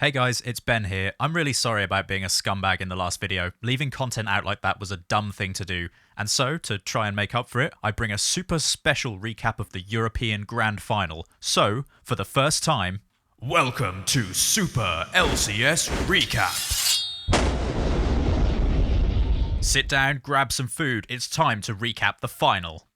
Hey guys, it's Ben here. I'm really sorry about being a scumbag in the last video. Leaving content out like that was a dumb thing to do. And so, to try and make up for it, I bring a super special recap of the European Grand Final. So, for the first time, welcome to Super LCS Recap. Sit down, grab some food, it's time to recap the final.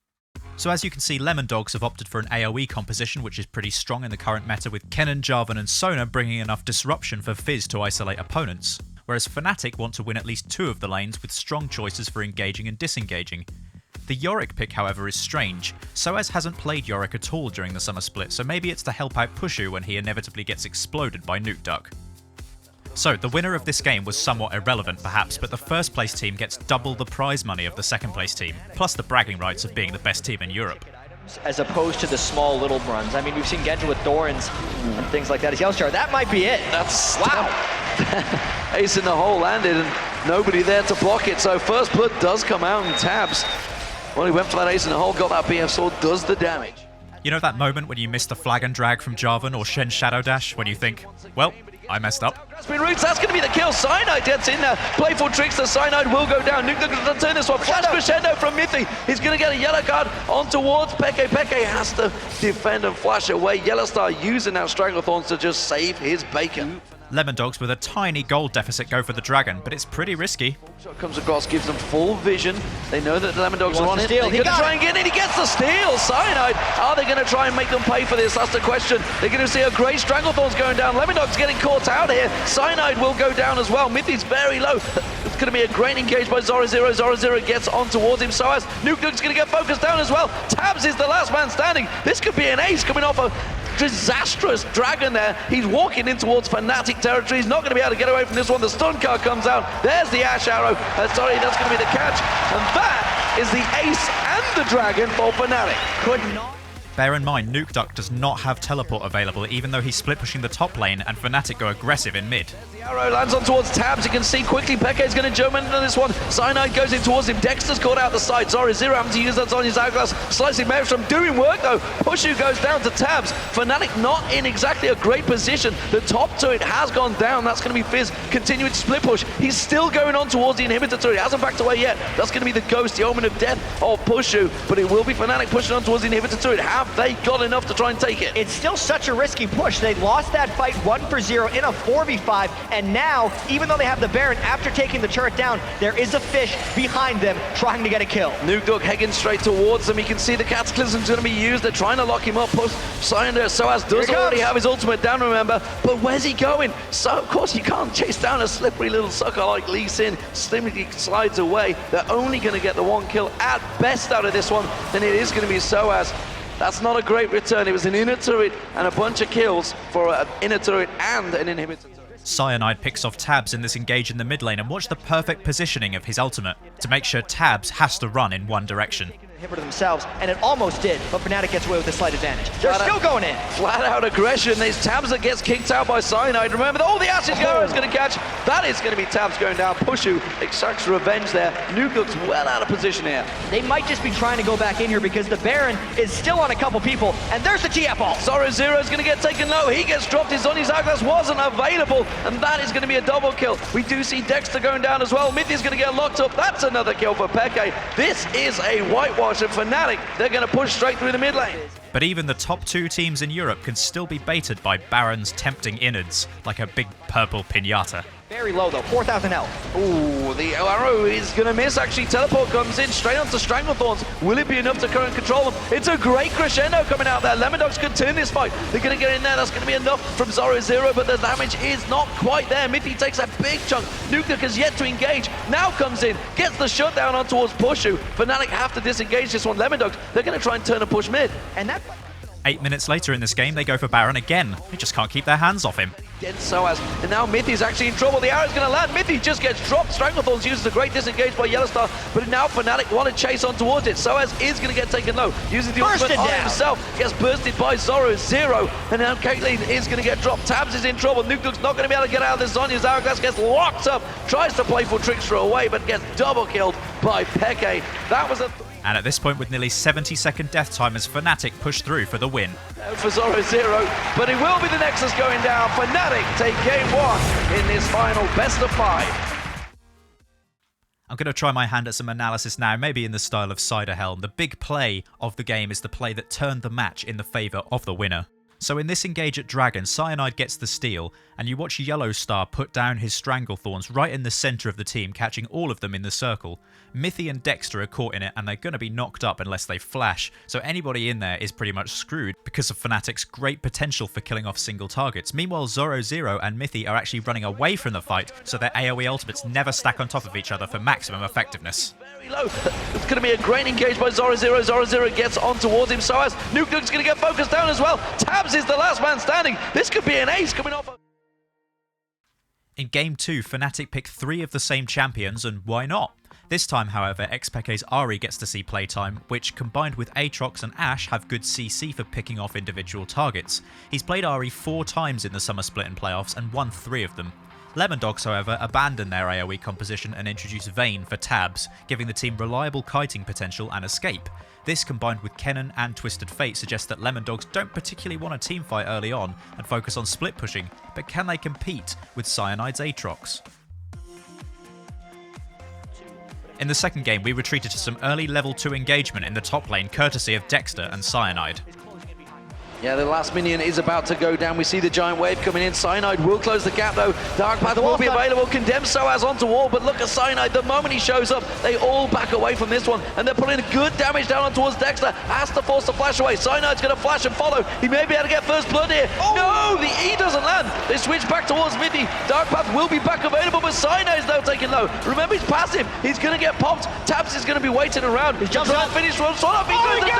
So as you can see, Lemondogs have opted for an AoE composition which is pretty strong in the current meta, with Kennen, Jarvan and Sona bringing enough disruption for Fizz to isolate opponents, whereas Fnatic want to win at least two of the lanes with strong choices for engaging and disengaging. The Yorick pick, however, is strange. sOAZ hasn't played Yorick at all during the summer split, so maybe it's to help out Puszu when he inevitably gets exploded by nukeduck. So, the winner of this game was somewhat irrelevant perhaps, but the first place team gets double the prize money of the second place team, plus the bragging rights of being the best team in Europe. As opposed to the small little runs. I mean, we've seen Genja with Thorns and things like that as Yellowstar. That might be it. That's wow. Ace in the hole landed and nobody there to block it. So first blood does come out and Tabzz. Well, he went for that ace in the hole, got that BF sword, does the damage. You know that moment when you miss the flag and drag from Jarvan or Shen Shadow Dash when you think, well, I messed up? Grasping roots, that's going to be the kill. Cyanide gets in there. Playful tricks, the Cyanide will go down. nukeduck going to turn this one. Flash crescendo from Mithy. He's going to get a yellow card on towards xPeke. xPeke has to defend and flash away. Yellowstar using that Stranglethorns to just save his bacon. Lemondogs with a tiny gold deficit go for the dragon, but it's pretty risky. Shot comes across, gives them full vision. They know that the Lemondogs are on it. They're going to try and get in. He gets the steal. Cyanide. Are they going to try and make them pay for this? That's the question. They're going to see a great Stranglethorns going down. Lemondogs getting caught out here. Cyanide will go down as well. Mithy's very low. It's going to be a great engage by Zorozero. Zorozero gets on towards him. sOAZ. nukeduck's going to get focused down as well. Tabzz is the last man standing. This could be an ace coming off a disastrous dragon there. He's walking in towards Fnatic territory. He's not going to be able to get away from this one. The stun card comes out. There's the Ashe arrow. Sorry, that's going to be the catch. And that is the ace and the dragon for Fnatic. Could not. Bear in mind, nukeduck does not have teleport available, even though he's split pushing the top lane and Fnatic go aggressive in mid. The arrow lands on towards Tabzz. You can see quickly xPeke is going to jump into this one. Cyanide goes in towards him. Dexter's caught out the side. Zorozero having to use that on his hourglass. Slicing Maelstrom doing work though. Puszu goes down to Tabzz. Fnatic not in exactly a great position. The top turret has gone down. That's going to be Fizz continuing to split push. He's still going on towards the inhibitor turret. He hasn't backed away yet. That's going to be the ghost, the omen of death of Puszu. But it will be Fnatic pushing on towards the inhibitor turret. Have they got enough to try and take it? It's still such a risky push. They lost that fight 1-0 in a 4v5, and now, even though they have the Baron, after taking the turret down, there is a fish behind them trying to get a kill. nukeduck heading straight towards them. You can see the Cataclysm's going to be used. They're trying to lock him up. sOAZ does already have his ultimate down, remember, but where's he going? So, of course, you can't chase down a slippery little sucker like Lee Sin. Simply slides away. They're only going to get the one kill at best out of this one, then it is going to be sOAZ. That's not a great return. It was an inner turret and a bunch of kills for an inner turret and an inhibitor turret. Cyanide picks off Tabzz in this engage in the mid lane, and watch the perfect positioning of his ultimate to make sure Tabzz has to run in one direction. Inhibitor themselves, and it almost did, but Fnatic gets away with a slight advantage. They're still going in. Flat out aggression. There's Tabzz that gets kicked out by Cyanide. Remember, the Ashe's arrow is going to catch. That is going to be Tabzz going down. Puszu extracts revenge there. nukeduck's well out of position here. They might just be trying to go back in here because the Baron is still on a couple people, and there's the TF ult. Zorozero's going to get taken low. He gets dropped. His on his hourglass wasn't available, and that is going to be a double kill. We do see Dexter going down as well. Mithy's going to get locked up. That's another kill for xPeke. This is a whitewash of Fnatic. They're going to push straight through the mid lane. But even the top two teams in Europe can still be baited by Baron's tempting innards, like a big purple piñata. Very low though, 4,000 health. Ooh, the arrow is going to miss. Actually, teleport comes in straight onto Stranglethorns. Will it be enough to current control them? It's a great crescendo coming out there. Lemondogs could turn this fight. They're going to get in there. That's going to be enough from Zorozero, but the damage is not quite there. Mithy takes a big chunk. nukeduck has yet to engage. Now comes in, gets the shutdown on towards Puszu. Fnatic have to disengage this one. Lemondogs, they're going to try and turn and push mid. And that 8 minutes later in this game, they go for Baron again. They just can't keep their hands off him. Against sOAZ, and now Mithy's actually in trouble. The arrow's going to land. Mithy just gets dropped. Stranglethorns uses a great disengage by Yellowstar, but now Fnatic want to chase on towards it. sOAZ is going to get taken low. Using the ultimate on himself, gets bursted by Zorozero, and now Caitlyn is going to get dropped. Tabzz is in trouble. nukeduck's not going to be able to get out of this zone. His hourglass gets locked up. Tries to playful trickster away, but gets double killed by xPeke. That was a... And at this point, with nearly 70-second death time, as Fnatic push through for the win. Out for Zorozero, but it will be the Nexus going down. Fnatic take game 1 in this final best of 5. I'm going to try my hand at some analysis now, maybe in the style of Cider Helm. The big play of the game is the play that turned the match in the favour of the winner. So in this engage at Dragon, Cyanide gets the steal, and you watch Yellowstar put down his Stranglethorns right in the centre of the team, catching all of them in the circle. Mithy and Dexter are caught in it, and they're going to be knocked up unless they flash, so anybody in there is pretty much screwed because of Fnatic's great potential for killing off single targets. Meanwhile, Zorozero and Mithy are actually running away from the fight, so their AoE ultimates never stack on top of each other for maximum effectiveness. Very low. It's going to be a great engage by Zorozero. Zorozero gets on towards him. sOAZ, nukeduck's going to get focused down as well. Tabzz is the last man standing. This could be an ace coming off. In Game 2, Fnatic pick 3 of the same champions, and why not? This time, however, xPeke's Ahri gets to see playtime, which, combined with Aatrox and Ashe, have good CC for picking off individual targets. He's played Ahri 4 times in the Summer Split and playoffs and won 3 of them. Lemondogs, however, abandon their AoE composition and introduce Vayne for Tabzz, giving the team reliable kiting potential and escape. This, combined with Kennen and Twisted Fate, suggests that Lemondogs don't particularly want a teamfight early on and focus on split pushing, but can they compete with Cyanide's Aatrox? In the second game, we retreated to some early level 2 engagement in the top lane, courtesy of Dexter and Cyanide. Yeah, the last minion is about to go down. We see the giant wave coming in. Cyanide will close the gap though. Dark Path will be available. Condemn sOAZ onto wall, but look at Cyanide. The moment he shows up, they all back away from this one, and they're putting good damage down on towards Dexter. Has to force the flash away. Cyanide's going to flash and follow. He may be able to get first blood here. Oh. No, the E doesn't land. They switch back towards Mithy. Dark Path will be back available, but Cyanide's now taking low. Remember, he's passive. He's going to get popped. Tabzz is going to be waiting around. He jumps out. Finish run. Sona be good.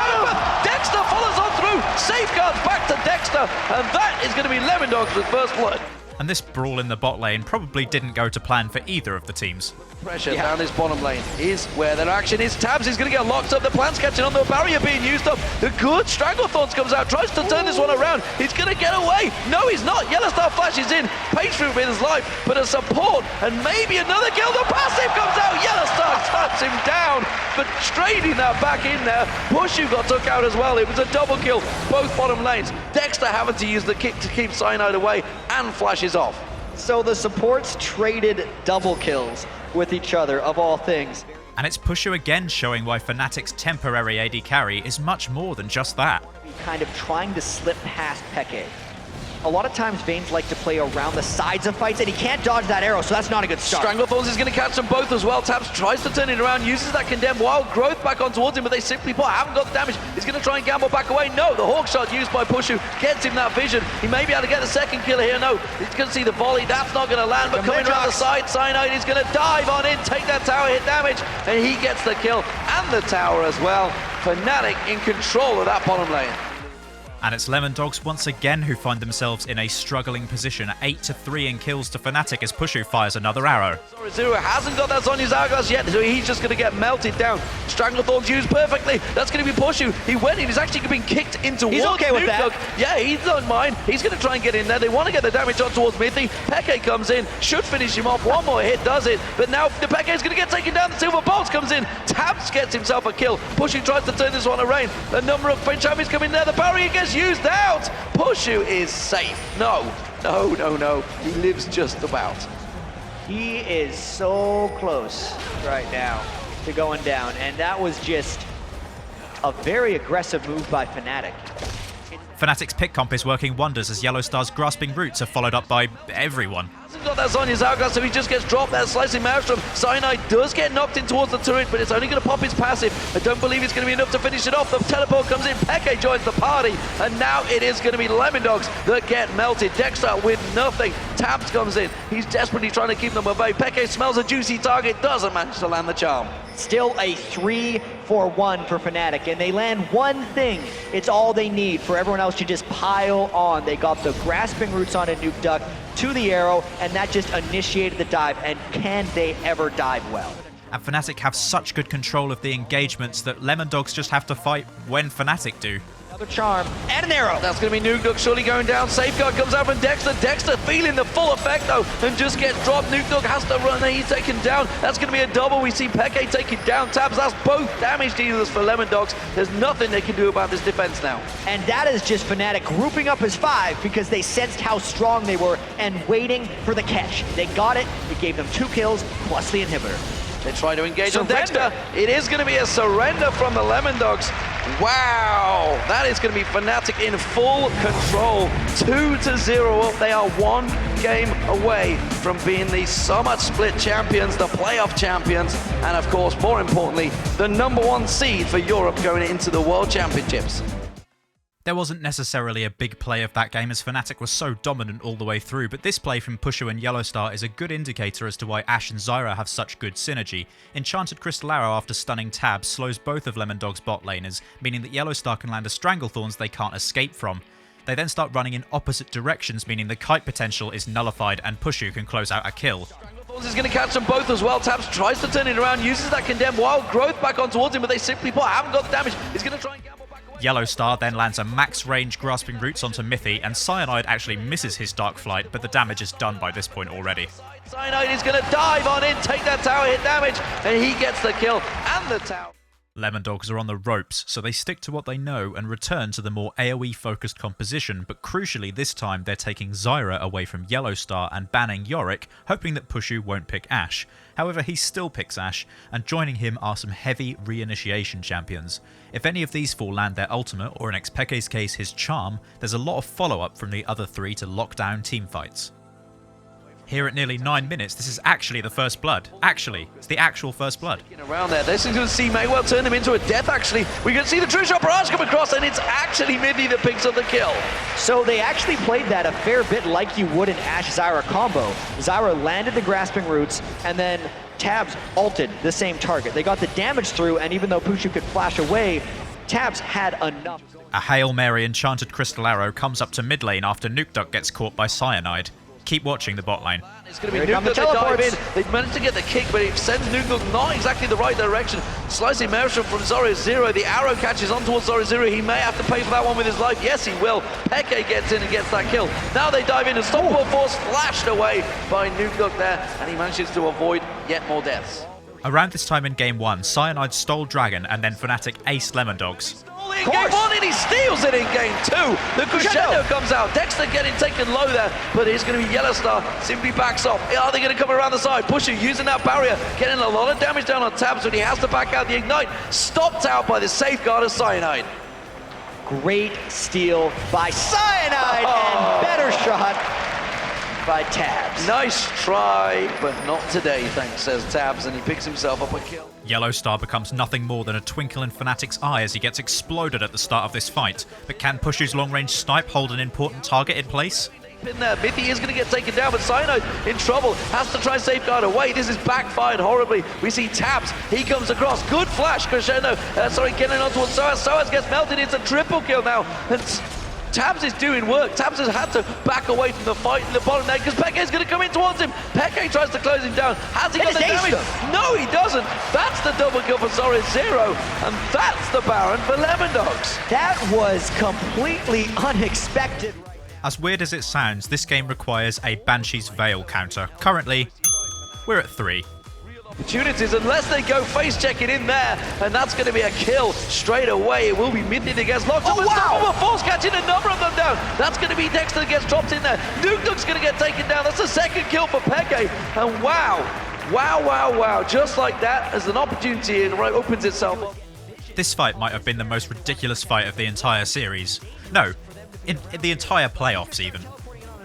Dexter follows on through. Safeguard back to Dexter, and that is going to be Lemondogs with first blood. And this brawl in the bot lane probably didn't go to plan for either of the teams. Pressure down this bottom lane is where their action is. Tabzz is going to get locked up. The plant's catching on. The barrier being used up. The good Stranglethorns comes out, tries to turn this one around. He's going to get away. No, he's not. Yellowstar flashes in. Page through with his life, but a support and maybe another kill. The passive comes out. Yellowstar taps him down, but trading that back in there. Puszu got took out as well. It was a double kill, both bottom lanes. Dexter having to use the kick to keep Cyanide away and flashes off. So the supports traded double kills with each other, of all things. And it's Puszu again showing why Fnatic's temporary AD carry is much more than just that. Kind of trying to slip past xPeke. A lot of times Vayne's like to play around the sides of fights, and he can't dodge that arrow, so that's not a good start. Stranglethorns is going to catch them both as well. Tabzz tries to turn it around, uses that condemned wild growth back on towards him, but they simply put, haven't got the damage. He's going to try and gamble back away. No, the hawk shot used by Puszu gets him that vision. He may be able to get the second kill here. No, he's going to see the volley. That's not going to land, but coming around the side, Cyanide is going to dive on in, take that tower hit damage, and he gets the kill and the tower as well. Fnatic in control of that bottom lane. And it's Lemondogs once again who find themselves in a struggling position, 8-3 in kills to Fnatic as Puszu fires another arrow. Zorozero hasn't got that Sonya's Hourglass yet, so he's just going to get melted down. Stranglethorns used perfectly. That's going to be Puszu. He went in. He's actually been kicked into He's okay with that. Yeah, he don't mind. He's going to try and get in there. They want to get the damage on towards Mithy. xPeke comes in, should finish him off. One more hit does it, but now the xPeke is going to get taken down. The Silver Bolts comes in. Tabzz gets himself a kill. Puszu tries to turn this one around. A number of French armies come in there. The barrier gets used out. Puszu is safe. No. He lives just about. He is so close right now to going down, and that was just a very aggressive move by Fnatic. Fnatic's pick comp is working wonders as Yellowstar's grasping roots are followed up by everyone. Hasn't got that Sonya's Hourglass, so he just gets dropped that slicing maelstrom. Cyanide does get knocked in towards the turret, but it's only going to pop his passive. I don't believe it's going to be enough to finish it off. The teleport comes in, xPeke joins the party, and now it is going to be Lemondogs that get melted. Dexter with nothing. Tabzz comes in. He's desperately trying to keep them away. xPeke smells a juicy target, doesn't manage to land the charm. Still a 3-4-1 for Fnatic, and they land one thing. It's all they need for everyone else to just pile on. They got the grasping roots on a nukeduck to the arrow, and that just initiated the dive, and can they ever dive well? And Fnatic have such good control of the engagements that Lemondogs just have to fight when Fnatic do. Another charm and an arrow. That's going to be nukeduck surely going down. Safeguard comes out from Dexter. Dexter feeling the full effect though and just gets dropped. Nukeduck has to run and he's taken down. That's going to be a double. We see xPeke taking down Tabzz. That's both damage dealers for Lemondogs. There's nothing they can do about this defense now. And that is just Fnatic grouping up as 5 because they sensed how strong they were and waiting for the catch. They got it. It gave them 2 kills plus the inhibitor. They try to engage on Dexter. It is going to be a surrender from the Lemondogs. Wow, that is going to be Fnatic in full control. 2-0 up. They are 1 game away from being the Summit Split champions, the playoff champions, and of course, more importantly, the #1 seed for Europe going into the World Championships. There wasn't necessarily a big play of that game as Fnatic was so dominant all the way through, but this play from Puszu and Yellowstar is a good indicator as to why Ashe and Zyra have such good synergy. Enchanted Crystal Arrow after stunning Tabzz slows both of Lemondogs' bot laners, meaning that Yellowstar can land a Stranglethorns they can't escape from. They then start running in opposite directions, meaning the kite potential is nullified and Puszu can close out a kill. Is going to catch them both as well. Tabzz tries to turn it around, uses that condemned wild growth back on towards him, but they simply haven't got the damage. He's going to try and gamble back away. Yellowstar then lands a max range grasping roots onto Mithy, and Cyanide actually misses his dark flight, but the damage is done by this point already. Cyanide is going to dive on in, take that tower hit damage, and he gets the kill and the tower. Lemondogs are on the ropes, so they stick to what they know and return to the more AoE-focused composition, but crucially this time they're taking Zyra away from Yellowstar and banning Yorick, hoping that Puszu won't pick Ashe. However, he still picks Ashe, and joining him are some heavy reinitiation champions. If any of these four land their ultimate, or in xPeke's case his charm, there's a lot of follow-up from the other 3 to lock down teamfights. Here at nearly 9 minutes, this is actually the first blood. Actually, it's the actual first blood. Around there, this is going to see Maywell turn him into a death, actually. We can see the true shot barrage come across, and it's actually Mithy that picks up the kill. So they actually played that a fair bit like you would an Ashe-Zyra combo. Zyra landed the grasping roots, and then Tabzz ulted the same target. They got the damage through, and even though Puszu could flash away, Tabzz had enough. A Hail Mary Enchanted Crystal Arrow comes up to mid lane after nukeduck gets caught by Cyanide. Keep watching the bot lane. It's going to be nukeduck that dive in. They've managed to get the kick, but it sends nukeduck not exactly the right direction. Slicing Mersham from Zorozero. The arrow catches on towards Zorozero. He may have to pay for that one with his life. Yes, he will. xPeke gets in and gets that kill. Now they dive in and Stoppable Force flashed away by nukeduck there, and he manages to avoid yet more deaths. Around this time in Game 1, Cyanide stole Dragon and then Fnatic aced Lemondogs. In Game 1 and he steals it in Game 2. The crescendo comes out. Dexter getting taken low there, but it's going to be Yellowstar. Simply backs off. Are they going to come around the side? Puszu using that barrier, getting a lot of damage down on Tabzz, but he has to back out the ignite. Stopped out by the safeguard of Cyanide. Great steal by Cyanide and better shot by Tabzz. Nice try, but not today, thanks, says Tabzz, and he picks himself up a kill. Yellowstar becomes nothing more than a twinkle in Fnatic's eye as he gets exploded at the start of this fight. But can Pushu's long-range snipe hold an important target in place? In there, Mithy is going to get taken down, but Cyanide in trouble, has to try and safeguard away. This is backfired horribly. We see Tabzz, he comes across, good flash, crescendo, getting on towards sOAZ. sOAZ gets melted, it's a triple kill now. And Tabzz is doing work. Tabzz has had to back away from the fight in the bottom there because xPeke is going to come in towards him. xPeke tries to close him down. Has he got the damage? No, he doesn't. That's the double kill for Zorozero, and that's the Baron for Lemondogs. That was completely unexpected. As weird as it sounds, this game requires a Banshee's Veil counter. Currently, we're at 3. Opportunities, unless they go face checking in there, and that's going to be a kill straight away. It will be Mithy that gets locked up. Wow! Force catching a number of them down. That's going to be Dexter that gets dropped in there. nukeduck's going to get taken down. That's the second kill for xPeke. And wow. Just like that, as an opportunity, it opens itself up. This fight might have been the most ridiculous fight of the entire series. No, in the entire playoffs even.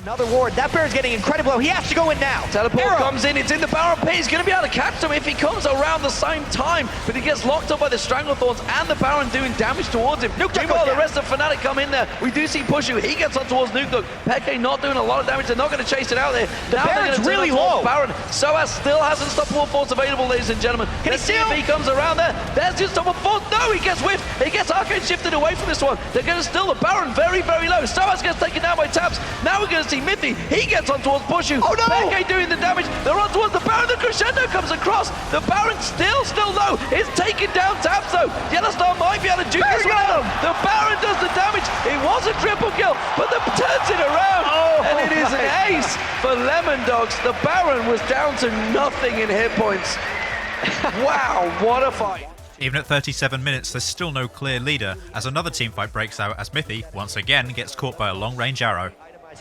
Another ward. That bear's getting incredible. He has to go in now. Teleport comes in. It's in the Baron pit. He's going to be able to catch them if he comes around the same time. But he gets locked up by the Stranglethorns and the Baron doing damage towards him. Meanwhile, the rest of Fnatic come in there. We do see Puszu. He gets on towards nukeduck. xPeke not doing a lot of damage. They're not going to chase it out there. Now Baron's really low. Baron. sOAZ still has Unstoppable Force available, ladies and gentlemen. Let's see if he comes around there. There's the Unstoppable Force. No, he gets whiffed. He gets Arcane shifted away from this one. They're going to steal the Baron very, very low. sOAZ gets taken down by Tabzz. Now we're going to see Mithy. He gets on towards Puszu. Oh no! xPeke doing the damage. They're on towards the Baron. The crescendo comes across. The Baron still low. It's taking down Tabzz though. Yellowstar might be able to juke this one out. The Baron does the damage. It was a triple kill, but the turns it around. And it is an ace for Lemondogs. The Baron was down to nothing in hit points. Wow, what a fight. Even at 37 minutes, there's still no clear leader as another teamfight breaks out as Mithy, once again, gets caught by a long-range arrow.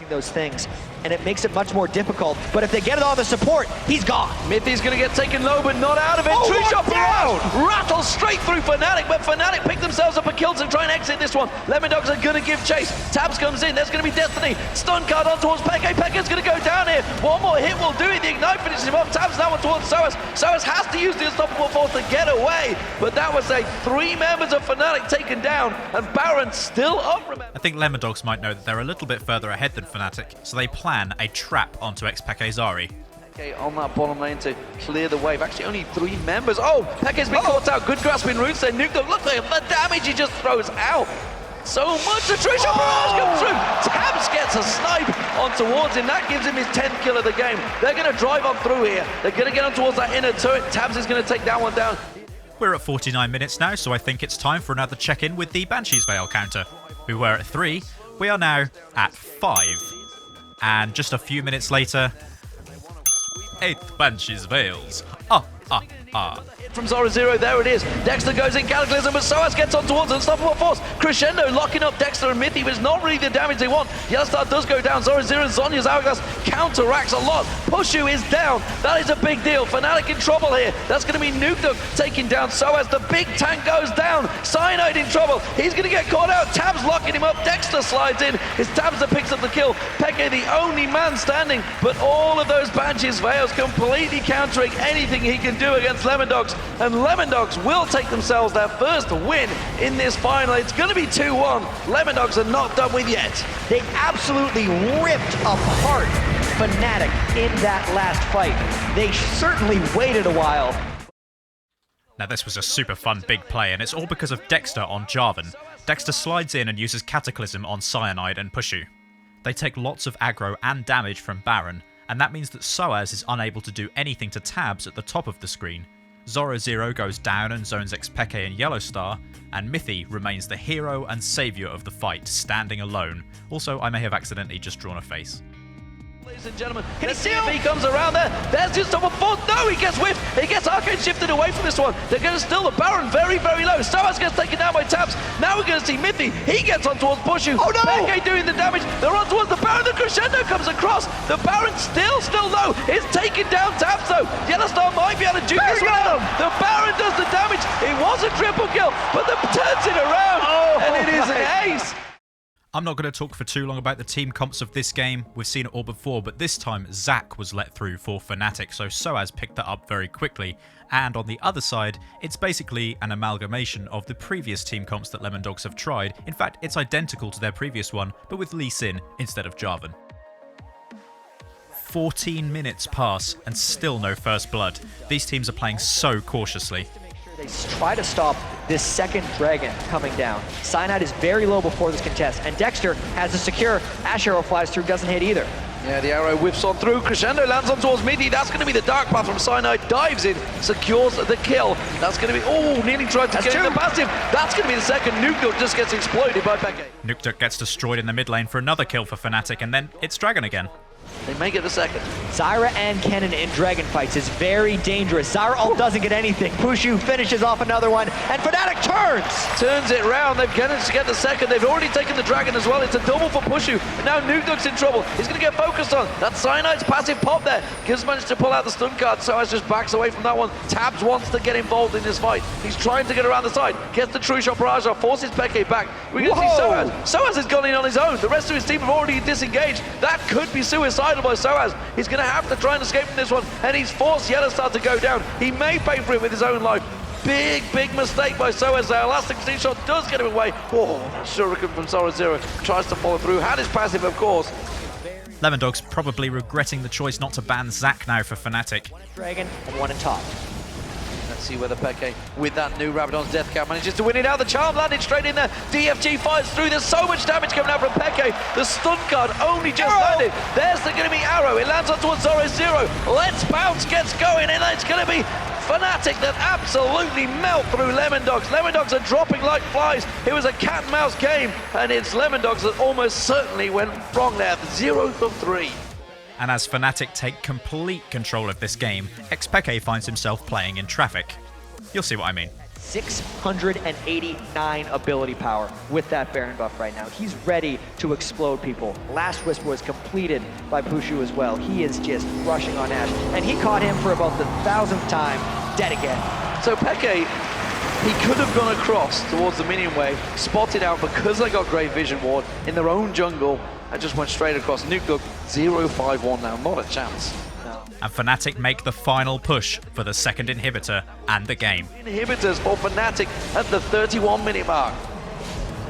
Those things, and it makes it much more difficult, but if they get it on the support, he's gone. Mithy's gonna get taken low, but not out of it. True shot down! Rattles straight through Fnatic, but Fnatic pick themselves up a kill to try and exit this one. Lemondogs are gonna give chase. Tabzz comes in, there's gonna be Destiny. Stun card on towards xPeke. xPeke's gonna go down here. One more hit will do it. The Ignite finishes him off. Tabzz that one towards sOAZ. sOAZ has to use the Unstoppable Force to get away, but that was a 3 members of Fnatic taken down, and Baron still up, remember. I think Lemondogs might know that they're a little bit further ahead than Fnatic, so they plan a trap onto xPeke's Ahri. Okay, on that bottom lane to clear the wave. Actually, only 3 members. Oh, Peke's been caught out. Good grasping roots there. nukeduck. Look at him. The damage he just throws out. So much. The Thresh barrage comes through. Tabzz gets a snipe on towards him. That gives him his 10th kill of the game. They're going to drive on through here. They're going to get on towards that inner turret. Tabzz is going to take that one down. We're at 49 minutes now, so I think it's time for another check-in with the Banshee's Veil counter. We were at 3. We are now at 5. And just a few minutes later, 8th Banshee's Veils. From Zorozero, there it is. Dexter goes in Cataclysm, but sOAZ gets on towards Unstoppable Force. Crescendo locking up Dexter and Mithy, but it's not really the damage they want. Yellowstar does go down. Zorozero and Zhonya's Hourglass counteracts a lot. Puszu is down. That is a big deal. Fnatic in trouble here. That's going to be nukeduck taking down sOAZ. The big tank goes down. Cyanide in trouble. He's going to get caught out. Tabzz locking him up. Dexter slides in. It's Tabzz that picks up the kill. xPeke the only man standing, but all of those Banshee's Veils completely countering anything he can do against Lemondogs. And Lemondogs will take themselves their first win in this final. It's going to be 2-1. Lemondogs are not done with yet. They absolutely ripped apart Fnatic in that last fight. They certainly waited a while. Now this was a super fun big play, and it's all because of Dexter on Jarvan. Dexter slides in and uses Cataclysm on Cyanide and Puszu. They take lots of aggro and damage from Baron, and that means that sOAZ is unable to do anything to Tabzz at the top of the screen. Zorozero goes down and zones xPeke and Yellowstar, and Mithy remains the hero and saviour of the fight, standing alone. Also, I may have accidentally just drawn a face. Ladies and gentlemen, let's see if he comes around there. There's just double force. No, he gets whiffed. He gets Arcane shifted away from this one. They're going to steal the Baron very, very low. sOAZ gets taken down by Tabzz. Now we're going to see Mithy. He gets on towards Puszu. Oh no! xPeke doing the damage. They're on towards the Baron. The crescendo comes across. The Baron still low. It's taking down Tabzz though. Yellowstar might be able to juke this one out. The Baron does the damage. It was a triple kill, but the turns it around. And it is an ace. I'm not going to talk for too long about the team comps of this game. We've seen it all before, but this time Zac was let through for Fnatic, so sOAZ picked that up very quickly. And on the other side, it's basically an amalgamation of the previous team comps that Lemondogs have tried. In fact, it's identical to their previous one, but with Lee Sin instead of Jarvan. 14 minutes pass and still no first blood. These teams are playing so cautiously. They try to stop this second dragon coming down. Cyanide is very low before this contest, and Dexter has a secure. Ashe arrow flies through, doesn't hit either. Yeah, the arrow whips on through. Crescendo lands on towards Mithy. That's going to be the dark path from Cyanide. Dives in, secures the kill. That's going to be, oh, nearly tried to get in the passive. That's going to be the second. nukeduck just gets exploited by xPeke. nukeduck gets destroyed in the mid lane for another kill for Fnatic, and then it's Dragon again. They may get the second. Zyra and Kennen in dragon fights is very dangerous. Zyra ult doesn't get anything. Puszu finishes off another one, and Fnatic turns it round. They've managed to get the second. They've already taken the dragon as well. It's a double for Puszu. And now nukeduck's in trouble. He's going to get focused on. That Cyanide's passive pop there. Gives managed to pull out the stun card. sOAZ just backs away from that one. Tabzz wants to get involved in this fight. He's trying to get around the side. Gets the true shot barrage off. Forces xPeke back. We're going to see sOAZ. sOAZ has gone in on his own. The rest of his team have already disengaged. That could be suicidal by sOAZ. He's going to have to try and escape from this one, and he's forced Yellowstar to go down. He may pay for it with his own life. Big mistake by sOAZ. The elastic steam shot does get him away. Oh, Shuriken from Zorozero tries to follow through. Had his passive, of course. Lemondogs probably regretting the choice not to ban Zac now for Fnatic. Dragon and one in top. See whether Peke, with that new Rabadon's Death Cap, manages to win it out. The charm landed straight in there. DFG fires through. There's so much damage coming out from Peke. The stun card only just landed. There's going to be Arrow. It lands on towards Zorozero. Let's Bounce gets going, and it's going to be Fnatic that absolutely melt through Lemondogs. Lemondogs are dropping like flies. It was a cat and mouse game, and it's Lemondogs that almost certainly went wrong there. 0 of 3. And as Fnatic take complete control of this game, xPeke finds himself playing in traffic. You'll see what I mean. 689 ability power with that Baron buff right now. He's ready to explode people. Last Whisper was completed by Puszu as well. He is just rushing on Ashe, and he caught him for about the 1000th time, dead again. So Peke, he could have gone across towards the minion wave, spotted out because they got Great Vision Ward in their own jungle, and just went straight across. Nukeduck 0-5-1 now, not a chance. And Fnatic make the final push for the second inhibitor and the game. Inhibitors for Fnatic at the 31-minute mark.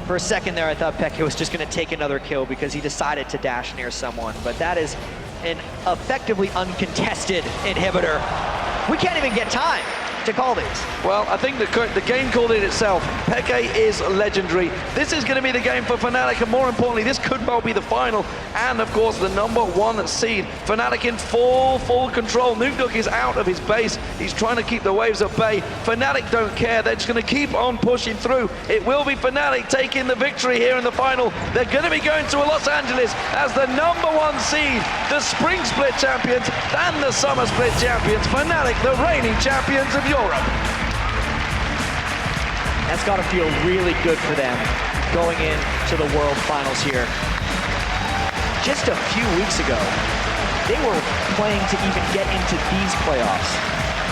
For a second there, I thought Peke was just going to take another kill because he decided to dash near someone, but that is an effectively uncontested inhibitor. We can't even get time to call these. Well, I think the game called it itself. Peke is legendary. This is going to be the game for Fnatic, and more importantly, this could well be the final. And of course, the #1 seed. Fnatic in full control. nukeduck is out of his base. He's trying to keep the waves at bay. Fnatic don't care. They're just going to keep on pushing through. It will be Fnatic taking the victory here in the final. They're going to be going to Los Angeles as the #1 seed, the Spring Split champions and the Summer Split champions. Fnatic, the reigning champions of Europe. That's got to feel really good for them going into the World Finals here. Just a few weeks ago, they were playing to even get into these playoffs.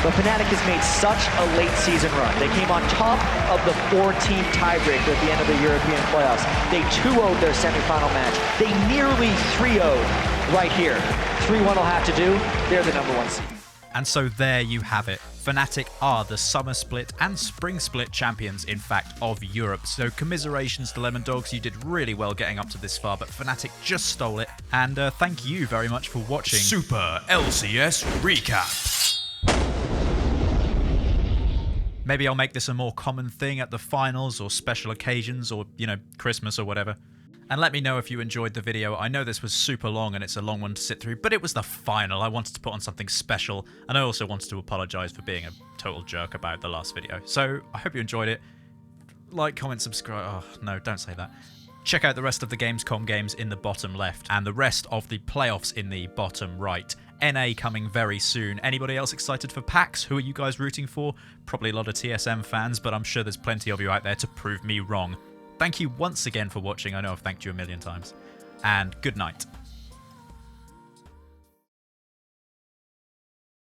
But Fnatic has made such a late season run. They came on top of the 4-team tiebreaker at the end of the European playoffs. They 2-0'd their semifinal match. They nearly 3-0'd right here. 3-1 will have to do. They're the #1 seed. And so there you have it. Fnatic are the Summer Split and Spring Split champions, in fact, of Europe. So commiserations to Lemondogs, you did really well getting up to this far, but Fnatic just stole it. And thank you very much for watching Super LCS Recap. Maybe I'll make this a more common thing at the finals or special occasions or, you know, Christmas or whatever. And let me know if you enjoyed the video. I know this was super long and it's a long one to sit through, but it was the final. I wanted to put on something special, and I also wanted to apologize for being a total jerk about the last video. So I hope you enjoyed it. Like, comment, subscribe. Oh, no, don't say that. Check out the rest of the Gamescom games in the bottom left and the rest of the playoffs in the bottom right. NA coming very soon. Anybody else excited for PAX? Who are you guys rooting for? Probably a lot of TSM fans, but I'm sure there's plenty of you out there to prove me wrong. Thank you once again for watching. I know I've thanked you a million times. And good night.